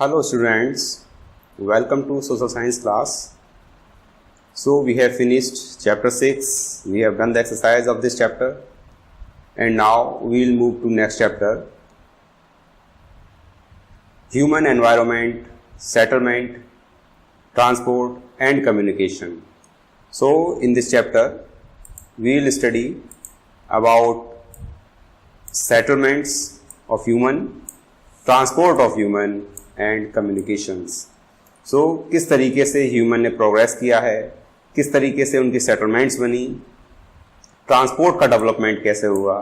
Hello students, welcome to social science class. So we have finished chapter 6, we have done the exercise of this chapter and now we will move to next chapter. Human environment, settlement, transport and communication. So in this chapter we will study about settlements of human, transport of human and communications. So किस तरीके से human ने progress किया है, किस तरीके से उनकी सेटलमेंट्स बनी, ट्रांसपोर्ट का डेवलपमेंट कैसे हुआ,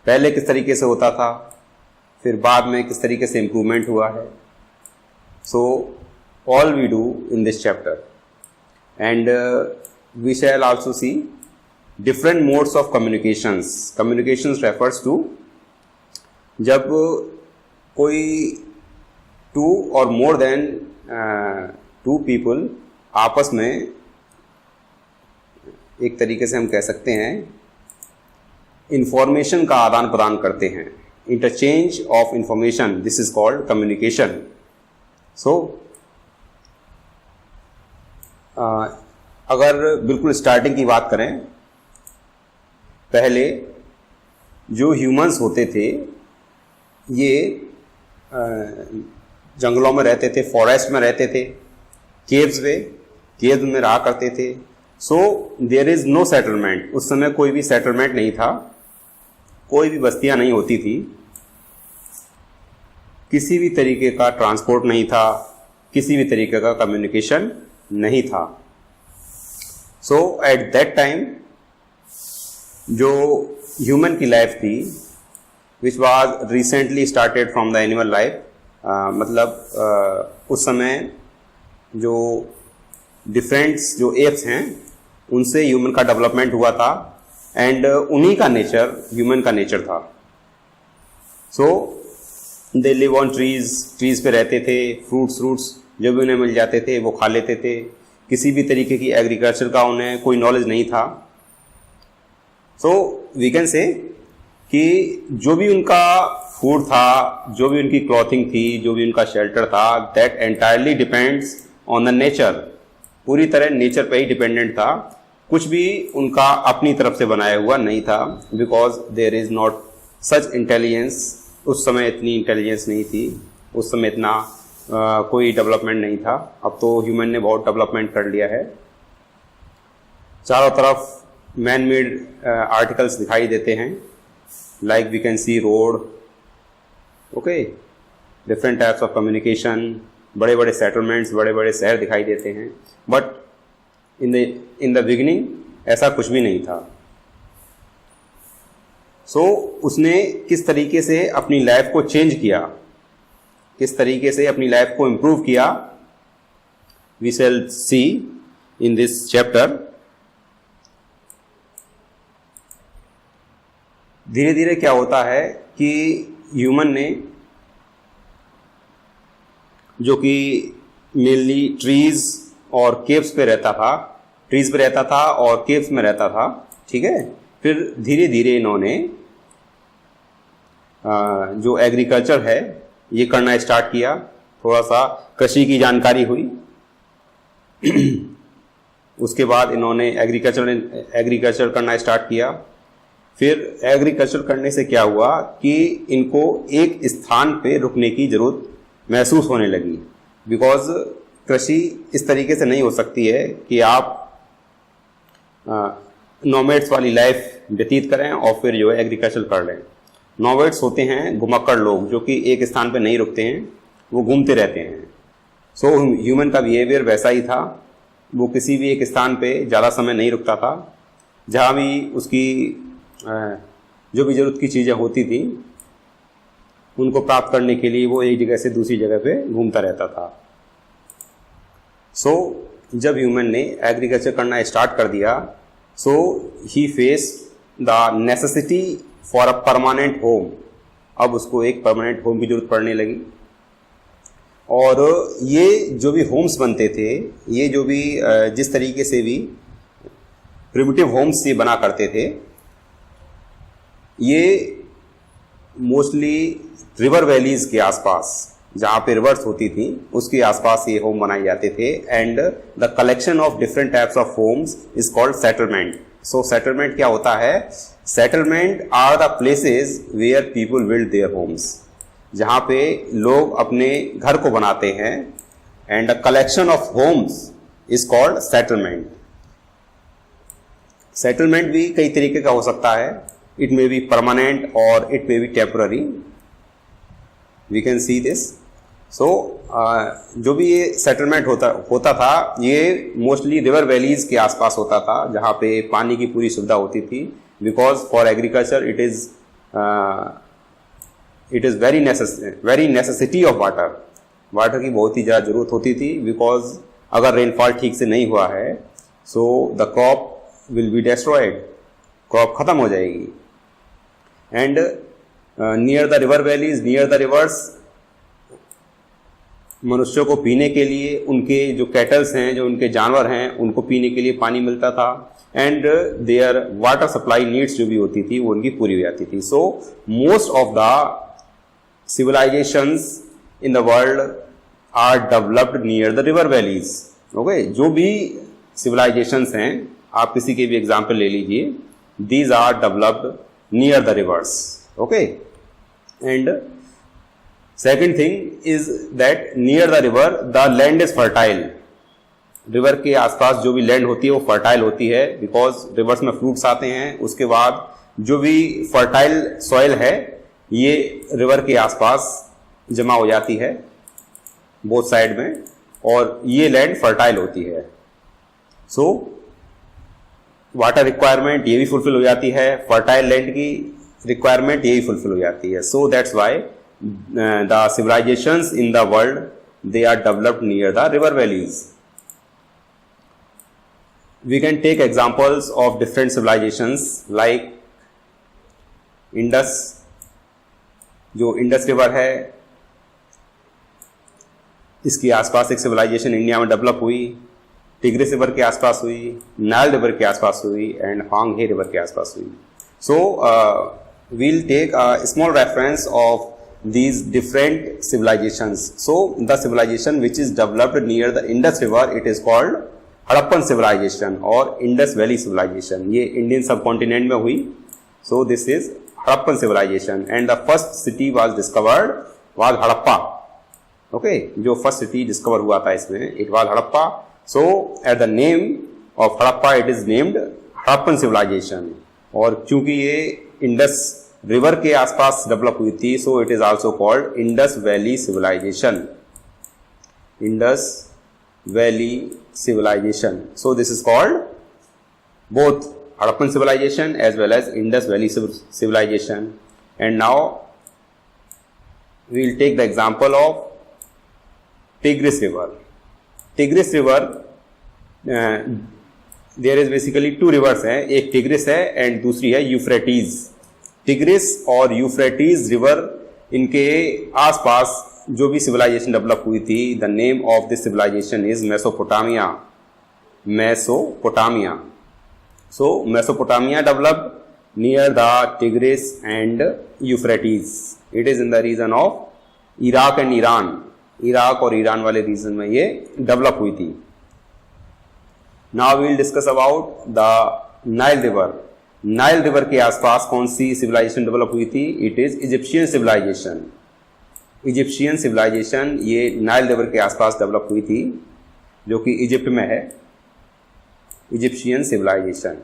पहले किस तरीके से होता था, फिर बाद में किस तरीके से इम्प्रूवमेंट हुआ है. So all we do in this chapter and we shall also see different modes of communications. Communications refers to जब कोई टू और मोर देन टू पीपल आपस में एक तरीके से हम कह सकते हैं इंफॉर्मेशन का आदान प्रदान करते हैं. Interchange of information, this is called communication. So अगर बिल्कुल स्टार्टिंग की बात करें, पहले जो ह्यूमंस होते थे ये जंगलों में रहते थे, फॉरेस्ट में रहते थे, केव्स में रहा करते थे. So there is no settlement. उस समय कोई भी सेटलमेंट नहीं था, कोई भी बस्तियां नहीं होती थी, किसी भी तरीके का ट्रांसपोर्ट नहीं था, किसी भी तरीके का कम्युनिकेशन नहीं था. सो एट दैट टाइम जो ह्यूमन की लाइफ थी which was recently started from the animal life, उस समय जो डिफरेंट्स जो एप्स हैं उनसे ह्यूमन का डेवलपमेंट हुआ था एंड उन्हीं का नेचर ह्यूमन का नेचर था. सो दे लिव ऑन ट्रीज पे रहते थे, फ्रूट्स जो भी उन्हें मिल जाते थे वो खा लेते थे. किसी भी तरीके की एग्रीकल्चर का उन्हें कोई नॉलेज नहीं था. सो वी कैन से कि जो भी उनका फूड था, जो भी उनकी क्लॉथिंग थी, जो भी उनका शेल्टर था, that entirely depends on the nature. पूरी तरह नेचर पे ही डिपेंडेंट था. कुछ भी उनका अपनी तरफ से बनाया हुआ नहीं था, because there is not such intelligence. उस समय इतनी इंटेलिजेंस नहीं थी, उस समय इतना कोई डेवलपमेंट नहीं था. अब तो ह्यूमन ने बहुत डेवलपमेंट कर लिया है. चारों तरफ मैन मेड आर्टिकल्स दिखाई देते हैं, like we can see road, okay, different types of communication, बड़े बड़े सेटलमेंट्स, बड़े बड़े शहर दिखाई देते हैं. बट इन द बिगिनिंग ऐसा कुछ भी नहीं था. सो उसने किस तरीके से अपनी लाइफ को चेंज किया, किस तरीके से अपनी लाइफ को इम्प्रूव किया, we shall see in this chapter. धीरे धीरे क्या होता है कि ह्यूमन ने, जो कि मेनली ट्रीज और केव्स पे रहता था, ट्रीज पे रहता था और केव्स में रहता था, ठीक है, फिर धीरे धीरे इन्होंने जो एग्रीकल्चर है ये करना स्टार्ट किया. थोड़ा सा कृषि की जानकारी हुई. उसके बाद इन्होंने एग्रीकल्चर करना स्टार्ट किया. फिर एग्रीकल्चर करने से क्या हुआ कि इनको एक स्थान पे रुकने की ज़रूरत महसूस होने लगी, बिकॉज कृषि इस तरीके से नहीं हो सकती है कि आप नोमैड्स वाली लाइफ व्यतीत करें और फिर जो है एग्रीकल्चर कर लें. नोमैड्स होते हैं घुमक्कड़ लोग, जो कि एक स्थान पे नहीं रुकते हैं, वो घूमते रहते हैं. सो ह्यूमन का बिहेवियर वैसा ही था. वो किसी भी एक स्थान पे ज़्यादा समय नहीं रुकता था. जहाँ भी उसकी जो भी ज़रूरत की चीज़ें होती थी उनको प्राप्त करने के लिए वो एक जगह से दूसरी जगह पे घूमता रहता था. सो जब ह्यूमन ने एग्रीकल्चर करना स्टार्ट कर दिया, so he face the necessity for a permanent home. अब उसको एक परमानेंट होम की जरूरत पड़ने लगी. और ये जो भी होम्स बनते थे, ये जो भी जिस तरीके से भी प्रिमिटिव होम्स ये बना करते थे, ये मोस्टली रिवर वैलीज के आसपास, जहाँ पे रिवर्स होती थी उसके आसपास ये होम बनाए जाते थे, and the collection of different types of homes is called settlement. So settlement क्या होता है? Settlement are the places where people build their homes, जहाँ पे लोग अपने घर को बनाते हैं, and the collection of homes is called settlement. Settlement भी कई तरीके का हो सकता है, इट मे बी परमानेंट और it may be temporary, we can see this. So जो भी ये सेटलमेंट होता था ये मोस्टली रिवर वैलीज के आसपास होता था, जहाँ पे पानी की पूरी सुविधा होती थी, because for agriculture it is very necessity of water की बहुत ही ज़्यादा जरूरत होती थी, बिकॉज अगर रेनफॉल ठीक से नहीं हुआ है so the crop will be destroyed, crop खत्म हो जाएगी। And near the river valleys, near the reverse, मनुष्यों को पीने के लिए, उनके जो कैटल्स हैं, जो उनके जानवर हैं, उनको पीने के लिए पानी मिलता था, and their water supply needs जो भी होती थी वो उनकी पूरी हो जाती थी। So most of the civilisations in the world are developed near the river valleys. Okay, जो भी सिविलाइजेशंस हैं, आप किसी के भी एग्जाम्पल ले लीजिए, these are developed near the rivers. Okay, and second thing is that near the river the land is fertile। River के आसपास जो भी लैंड होती है वो फर्टाइल होती है, बिकॉज रिवर्स में फ्रूट्स आते हैं। उसके बाद जो भी फर्टाइल सॉइल है ये रिवर के आसपास जमा हो जाती है बोथ साइड में, और ये लैंड फर्टाइल होती है। सो वाटर रिक्वायरमेंट ये भी फुलफिल हो जाती है, फर्टाइल लैंड की रिक्वायरमेंट ये भी फुलफिल हो जाती है। So that's why the civilizations in the world they are developed near the river valleys। We can take examples of different civilizations like Indus, जो इंडस रिवर है इसके आसपास एक सिविलाइजेशन इंडिया में डेवलप हुई, टिग्रिस रिवर के आसपास हुई, नाइल रिवर के आसपास हुई, एंड होंगहे रिवर के आसपास हुई। सो we'll take a small reference of these different civilizations। So the civilization which is developed near the Indus River it is called Harappan civilization और Indus Valley civilization। ये Indian subcontinent में हुई। So this is Harappan civilization and the first city was discovered was Harappa। Okay, जो first city discover हुआ था इसमें it was Harappa। So at the name of Harappa it is named Harappan civilization। और चूंकि ये Indus river के आसपास develop हुई थी so it is also called Indus valley civilisation. Indus valley civilisation. So this is called both Harappan civilisation as well as Indus valley civilisation. And now we will take the example of Tigris river. Tigris river there is basically two rivers हैं, एक tigris है and दूसरी है यूफ्रेटीज। Tigris और यूफ्रेटीज river इनके आसपास जो भी सिविलाइजेशन डेवलप हुई थी, the name of this civilization is Mesopotamia. Mesopotamia. So Mesopotamia developed near the Tigris and Euphrates. It is in the region of Iraq and Iran. Iraq और ईरान वाले region में ये डेवलप हुई थी। Now we will discuss about the Nile river. Nile river के आसपास कौन सी सिविलाइजेशन डेवलप हुई थी? It is Egyptian civilization. Egyptian civilization ये नाइल रिवर के आसपास डेवलप हुई थी, जो कि इजिप्ट में है। Egyptian civilization.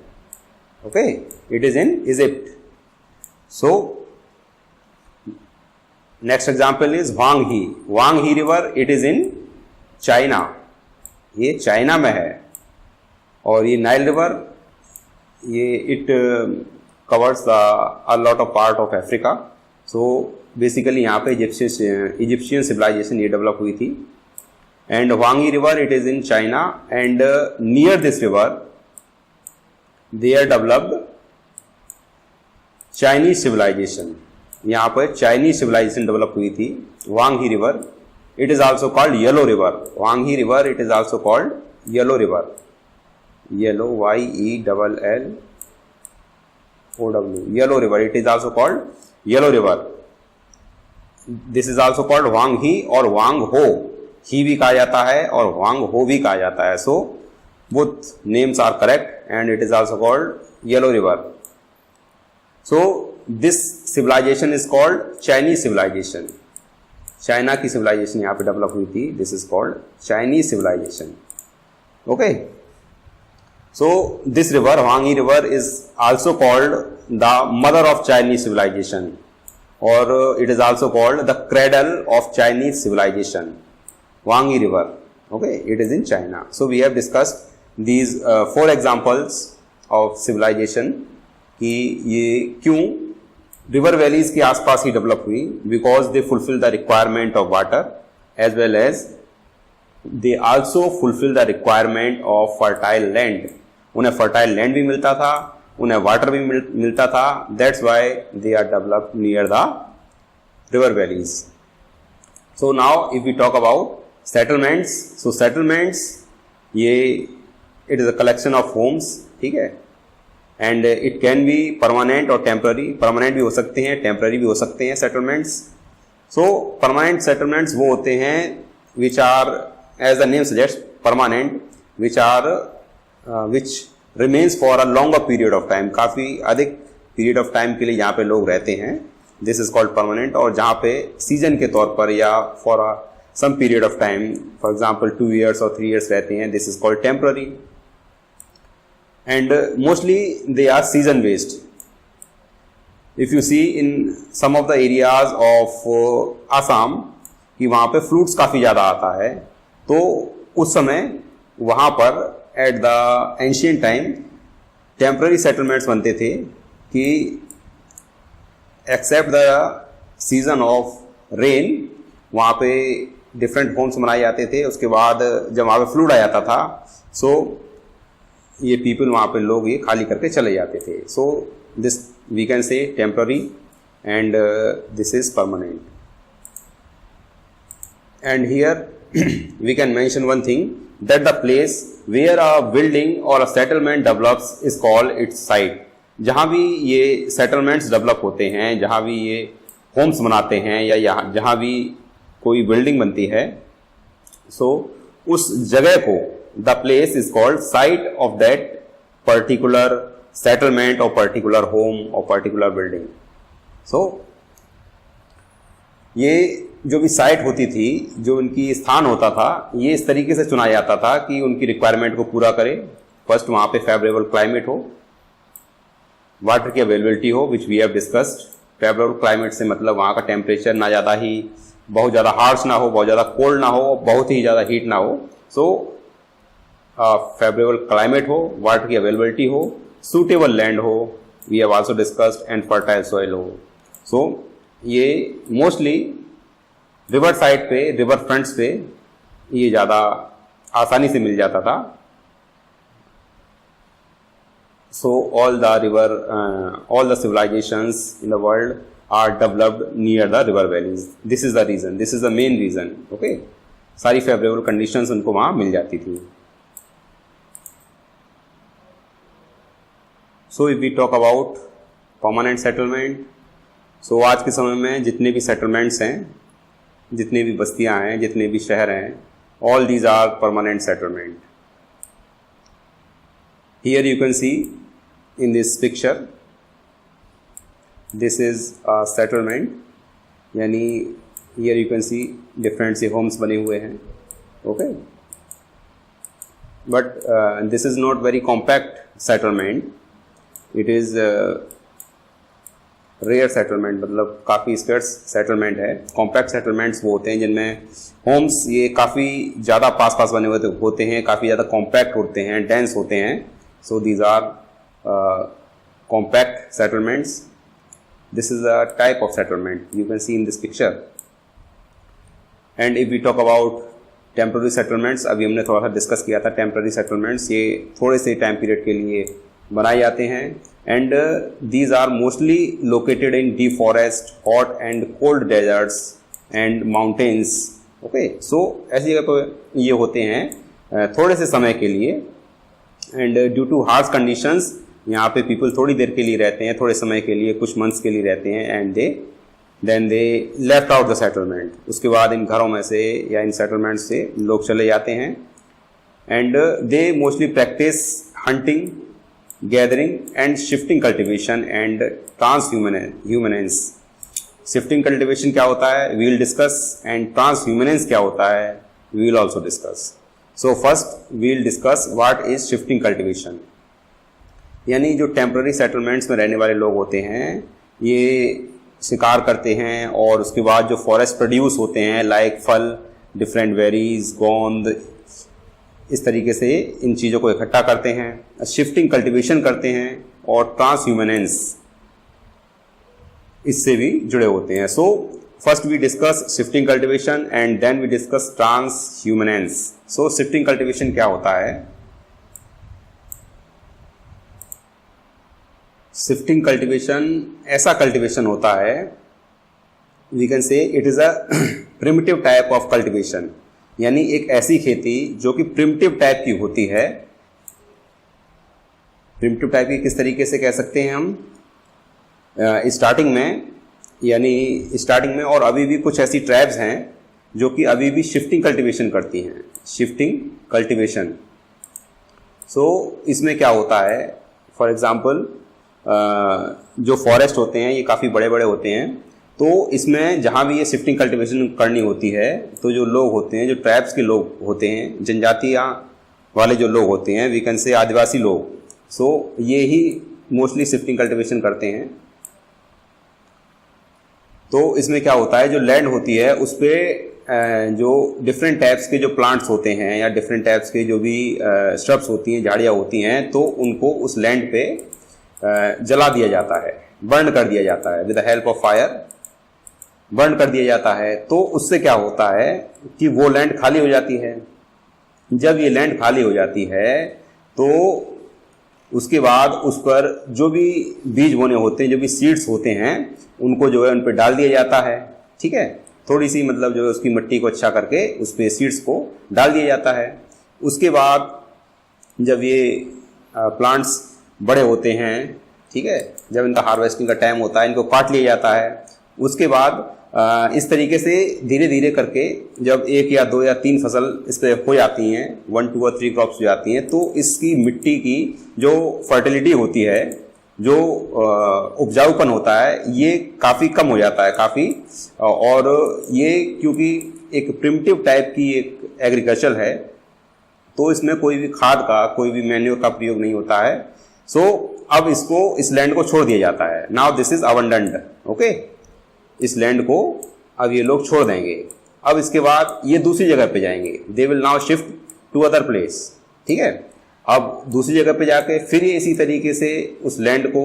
Okay, it is in Egypt. So next example is Huang He. Huang He river it is in China. ये चाइना में है। और ये नाइल रिवर ये it covers a lot of part of Africa. So basically यहाँ पे Egyptian civilization ये develop हुई थी। And Huang He river it is in China and near this river they are developed Chinese civilization. यहाँ पर Chinese civilization develop हुई थी। Huang He river it is also called yellow river. Huang He river it is also called yellow river. Yellow YELLOW, yellow river, it is also called yellow river. This is also called Huang He और Huang हो, ही भी कहा जाता है और Huang हो भी कहा जाता है. सो both names are correct and it is also called Yellow River. So this civilization is called Chinese civilization. China की civilization यहाँ पे डेवलप हुई थी. This is called Chinese civilization. Okay. So this river, Huanghe River, is also called the mother of Chinese civilization, or it is also called the cradle of Chinese civilization. Huanghe River. Okay, it is in China. So we have discussed these 4 examples of civilization कि ये क्यों river valleys के आसपास ही develop हुई, because they fulfill the requirement of water as well as they also fulfill the requirement of fertile land. उन्हें fertile land भी मिलता था, उन्हें water भी मिलता था. That's why they are developed near the river valleys. So now if we talk about settlements, so settlements ये it is a collection of homes, ठीक है, and it can be permanent or temporary. permanent भी हो सकते हैं, temporary भी हो सकते हैं settlements. so permanent settlements वो होते हैं which are, as the name suggests, permanent, which remains for a longer period of time. काफ़ी अधिक period of time के लिए यहाँ पे लोग रहते हैं. this is called permanent. और जहाँ पे season के तौर पर या for some period of time, for example 2 years or 3 years रहते हैं, this is called temporary. And mostly they are season based. If you see in some of the areas of Assam कि वहाँ पे fruits काफ़ी ज़्यादा आता है, तो उस समय वहाँ पर at the ancient time temporary settlements बनते थे कि except the season of rain वहाँ पे different homes बनाए जाते थे. उसके बाद जब वहाँ पे फ्लूड आ जाता था, so ये पीपल वहाँ पे लोग ये खाली करके चले जाते थे. So this we can say temporary and this is permanent. And here we can mention one thing that the place where a building और a settlement develops is called its site. जहाँ भी ये सेटलमेंट्स डेवलप होते हैं, जहाँ भी ये Holmes बनाते हैं या जहाँ भी कोई बिल्डिंग बनती है, सो उस जगह को the place is called site of that particular settlement or particular home or particular building. so ये जो भी साइट होती थी, जो उनकी स्थान होता था, ये इस तरीके से चुना जाता था कि उनकी रिक्वायरमेंट को पूरा करे. फर्स्ट वहाँ पे फेवरेबल क्लाइमेट हो, वाटर की अवेलेबिलिटी हो, which we have discussed. Favourable climate से मतलब वहाँ का टेम्परेचर ना ज़्यादा ही बहुत ज़्यादा हार्श ना हो, बहुत ज़्यादा कोल्ड ना हो, बहुत ही ज़्यादा हीट ना हो. सो फेवरेबल क्लाइमेट हो, वाटर की अवेलेबिलिटी हो, सूटेबल लैंड हो, we have also discussed, and fertile soil हो. सो ये मोस्टली रिवर साइड पे, रिवर फ्रंट्स पे ये ज़्यादा आसानी से मिल जाता था. So all the civilizations in the world are developed near the river valleys. This is the reason, this is the main reason. Okay, सारी फेवरेबल कंडीशंस उनको वहाँ मिल जाती थी. So if we talk about permanent settlement, so आज के समय में जितने भी सेटलमेंट्स हैं, जितनी भी बस्तियां हैं, जितने भी शहर हैं, all these are permanent settlement. Here you can see in this picture, this is a settlement, यानी here you can see different से होम्स बने हुए हैं. Okay, but this is not very compact settlement. It is rare settlement, मतलब काफ़ी sparse settlement है. Compact settlements वो होते हैं जिनमें होम्स ये काफ़ी ज़्यादा पास पास बने हुए होते हैं, काफ़ी ज़्यादा कॉम्पैक्ट होते हैं, डेंस होते हैं. So these are compact settlements. This is a type of settlement you can see in this picture. And if we talk about temporary settlements, अभी हमने थोड़ा सा डिस्कस किया था. टेम्पररी सेटलमेंट्स ये थोड़े से टाइम पीरियड के लिए बनाए जाते हैं, and these are mostly located in deep forest, hot and cold deserts and mountains. Okay, so ऐसी जगह पर ये होते हैं थोड़े से समय के लिए, and due too harsh conditions यहाँ पे पीपल थोड़ी देर के लिए रहते हैं, थोड़े समय के लिए, कुछ मंथ्स के लिए रहते हैं, and they then they left out the settlement, उसके बाद इन घरों में से या इन सेटलमेंट से लोग चले जाते हैं। And they mostly practice hunting, gathering and shifting cultivation and transhumance. Shifting cultivation क्या होता है we will discuss, and transhumance क्या होता है we will also discuss. So first we will discuss what is shifting cultivation. यानी जो temporary settlements में रहने वाले लोग होते हैं ये शिकार करते हैं और उसके बाद जो फॉरेस्ट प्रोड्यूस होते हैं लाइक फल, डिफरेंट वेरीज, गोंद, इस तरीके से इन चीज़ों को इकट्ठा करते हैं, शिफ्टिंग कल्टीवेशन करते हैं और ट्रांसह्यूमनेंस इससे भी जुड़े होते हैं। So first we discuss shifting cultivation and then we discuss transhumance. So shifting cultivation क्या होता है? शिफ्टिंग कल्टीवेशन ऐसा कल्टीवेशन होता है, we can say it is a primitive type of cultivation, यानी एक ऐसी खेती जो कि प्रिमिटिव टाइप की होती है। प्रिमिटिव टाइप की किस तरीके से कह सकते हैं हम? स्टार्टिंग में और अभी भी कुछ ऐसी ट्राइब्स हैं जो कि अभी भी शिफ्टिंग कल्टीवेशन करती हैं, शिफ्टिंग कल्टीवेशन। सो इसमें क्या होता है, फॉर एग्जांपल जो फॉरेस्ट होते हैं ये काफ़ी बड़े बड़े होते हैं, तो इसमें जहाँ भी ये शिफ्टिंग कल्टीवेशन करनी होती है तो जो लोग होते हैं, जो ट्राइब्स के लोग होते हैं, जनजातियाँ वाले जो लोग होते हैं, वी कैन से आदिवासी लोग, सो ये ही मोस्टली शिफ्टिंग कल्टीवेशन करते हैं। तो इसमें क्या होता है, जो लैंड होती है उस पर जो डिफरेंट टाइप्स के जो प्लांट्स होते हैं या डिफरेंट टाइप्स के जो भी श्रब्स होती हैं, झाड़ियाँ होती हैं, तो उनको उस लैंड पे जला दिया जाता है, बर्न कर दिया जाता है, with the help of fire burn कर दिया जाता है। तो उससे क्या होता है कि वो लैंड खाली हो जाती है। जब ये लैंड खाली हो जाती है तो उसके बाद उस पर जो भी बीज बोने होते हैं, जो भी सीड्स होते हैं, उनको जो है उन पर डाल दिया जाता है। ठीक है, थोड़ी सी मतलब जो है उसकी मिट्टी को अच्छा करके उस पर सीड्स को डाल दिया जाता है। उसके बाद जब ये प्लांट्स बड़े होते हैं, ठीक है, जब इनका हार्वेस्टिंग का टाइम होता है, इनको काट लिया जाता है। उसके बाद इस तरीके से धीरे धीरे करके जब 1 या 2 या 3 फसल इस पर हो जाती हैं, 1, 2 और 3 क्रॉप्स हो जाती हैं, तो इसकी मिट्टी की जो फर्टिलिटी होती है, जो उपजाऊपन होता है, ये काफ़ी कम हो जाता है काफ़ी। और ये क्योंकि एक प्रिमिटिव टाइप की एक एग्रीकल्चर है, तो इसमें कोई भी खाद का, कोई भी मैन्योर का प्रयोग नहीं होता है। सो अब इस लैंड को छोड़ दिया जाता है। Now this is abundant, okay, इस लैंड को अब ये लोग छोड़ देंगे। अब इसके बाद ये दूसरी जगह पे जाएंगे, they will now shift to other place. ठीक है, अब दूसरी जगह पे जाके फिर ये इसी तरीके से उस लैंड को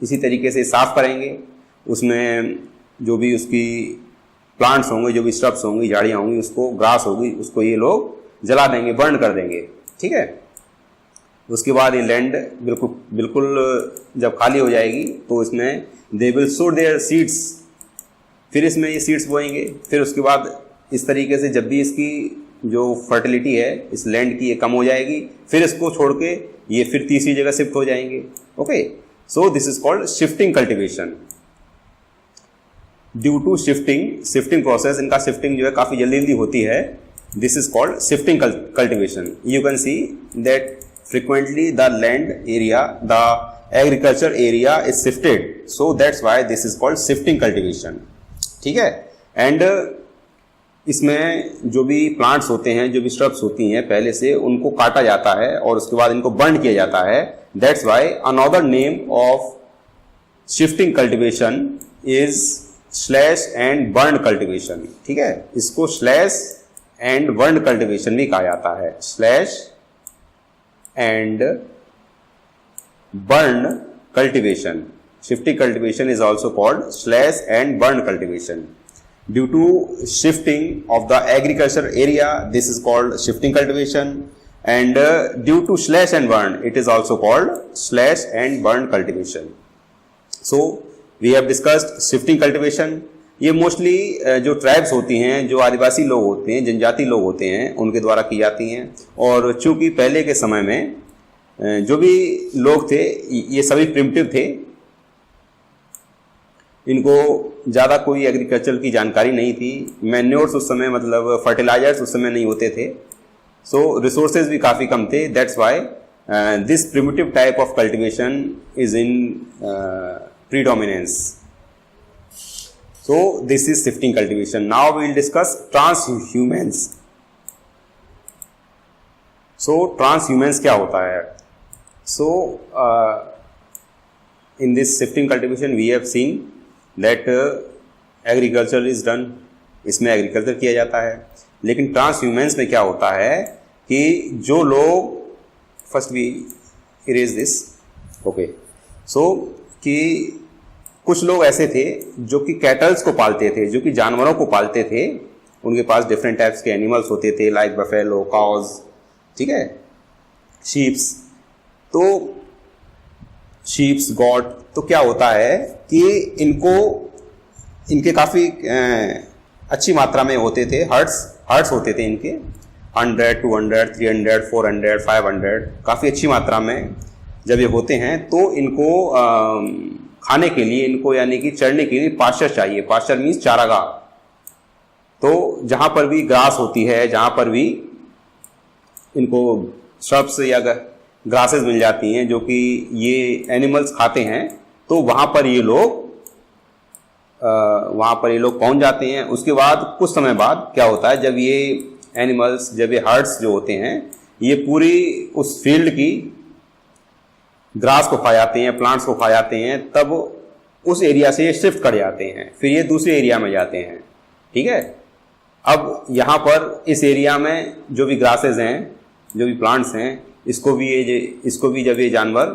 इसी तरीके से साफ करेंगे। उसमें जो भी उसकी प्लांट्स होंगे, जो भी स्ट्रब्स होंगी, झाड़ियाँ होंगी, उसको ग्रास होगी, उसको ये लोग जला देंगे, बर्न कर देंगे। ठीक है, उसके बाद ये लैंड बिल्कुल जब खाली हो जाएगी तो इसमें they will sow their seeds, फिर इसमें ये सीड्स बोएंगे। फिर उसके बाद इस तरीके से जब भी इसकी जो फर्टिलिटी है इस लैंड की ये कम हो जाएगी, फिर इसको छोड़ के ये फिर तीसरी जगह शिफ्ट हो जाएंगे। Okay, so this is called shifting cultivation. Due to shifting process, इनका शिफ्टिंग जो है काफ़ी जल्दी जल्दी होती है। This is called shifting cultivation. You can see that frequently the land area, the agriculture area is shifted, so that's why this is called shifting cultivation. ठीक है, एंड इसमें जो भी प्लांट्स होते हैं, जो भी स्ट्रब्स होती हैं, पहले से उनको काटा जाता है और उसके बाद इनको बर्न किया जाता है। That's why another name of shifting cultivation is slash and burn cultivation. ठीक है, इसको स्लैश एंड बर्न कल्टीवेशन भी कहा जाता है, slash and burn cultivation. Shifting cultivation is also called slash and burn cultivation. Due to shifting of the agriculture area, this is called shifting cultivation, and due to slash and burn, it is also called slash and burn cultivation. So we have discussed shifting cultivation. ये mostly जो tribes होती हैं, जो आदिवासी लोग होते हैं, जनजाति लोग होते हैं, उनके द्वारा की जाती हैं। और चूंकि पहले के समय में जो भी लोग थे ये सभी प्रिमिटिव थे, इनको ज़्यादा कोई एग्रीकल्चर की जानकारी नहीं थी, मैन्योर्स उस समय मतलब फर्टिलाइजर्स उस समय नहीं होते थे, सो रिसोर्सेज भी काफ़ी कम थे. That's why this primitive type of cultivation is in predominance. So this is shifting cultivation. Now we will discuss transhumance. So transhumance क्या होता है? So in this shifting cultivation we have seen that agriculture is done. इसमें agriculture किया जाता है, लेकिन ट्रांसह्यूमेंस में क्या होता है कि जो लोग first we erase this, okay, so कि कुछ लोग ऐसे थे जो कि कैटल्स को पालते थे, जो कि जानवरों को पालते थे. उनके पास डिफरेंट टाइप्स के एनिमल्स होते थे लाइक बफेलो, काउज, ठीक है, शीप्स. तो शीप्स, गॉट, तो क्या होता है कि इनके काफ़ी अच्छी मात्रा में होते थे, हर्ट्स होते थे इनके 100, 200, 300, 400, 500, काफ़ी अच्छी मात्रा में जब ये होते हैं तो इनको खाने के लिए, इनको यानी कि चरने के लिए पास्चर चाहिए. पास्चर मीन्स चारागाह. तो जहाँ पर भी ग्रास होती है, जहाँ पर भी इनको श्रब्स या ग्रासेस मिल जाती हैं जो कि ये एनिमल्स खाते हैं, तो वहाँ पर ये लोग पहुँच जाते हैं. उसके बाद कुछ समय बाद क्या होता है, जब ये एनिमल्स, जब ये हर्ड्स जो होते हैं, ये पूरी उस फील्ड की ग्रास को खा जाते हैं, प्लांट्स को खा जाते हैं, तब उस एरिया से ये शिफ्ट कर जाते हैं, फिर ये दूसरे एरिया में जाते हैं. ठीक है, अब यहाँ पर इस एरिया में जो भी ग्रासेस हैं, जो भी प्लांट्स हैं, इसको भी जब ये जानवर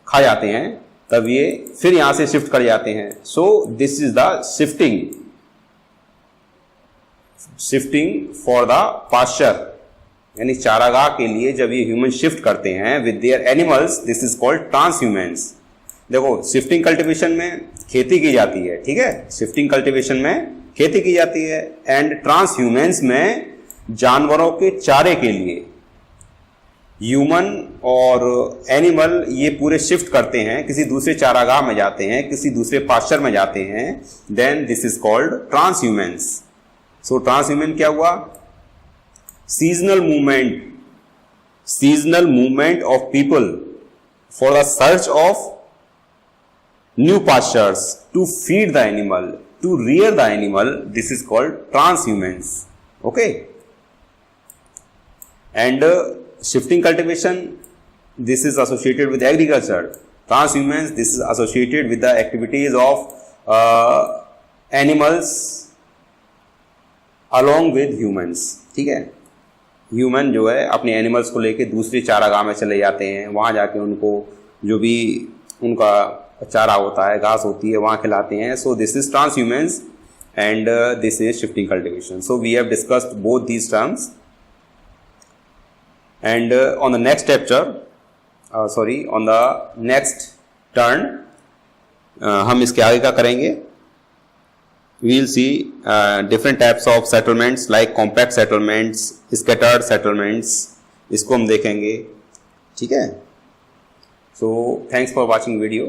खा जाते हैं तब ये फिर यहाँ से शिफ्ट कर जाते हैं. So this is the shifting for the pasture, यानी चारागाह के लिए जब ये ह्यूमन शिफ्ट करते हैं with their animals, this is called transhumance. देखो, शिफ्टिंग कल्टीवेशन में खेती की जाती है, ठीक है, शिफ्टिंग कल्टीवेशन में खेती की जाती है, एंड ट्रांसह्यूमेंस में जानवरों के चारे के लिए ह्यूमन और एनिमल ये पूरे शिफ्ट करते हैं, किसी दूसरे चारागाह में जाते हैं, किसी दूसरे पास्चर में जाते हैं, देन दिस इज कॉल्ड ट्रांसह्यूमेंस. सो ट्रांसह्यूमेंस क्या हुआ? Seasonal movement of people for the search of new pastures to feed the animal, to rear the animal. This is called transhumance. Okay. And shifting cultivation, this is associated with agriculture. Transhumance, this is associated with the activities of animals along with humans. ठीक है, human जो है अपने animals को लेके दूसरे चारागाह में चले जाते हैं, वहाँ जाके उनको जो भी उनका चारा होता है, घास होती है, वहाँ खिलाते हैं. So this is transhumance and this is shifting cultivation. So we have discussed both these terms and on the next on the next turn हम इसके आगे क्या करेंगे? We will see different types of settlements like compact settlements, scattered settlements, इसको हम देखेंगे. ठीक है, so thanks for watching video.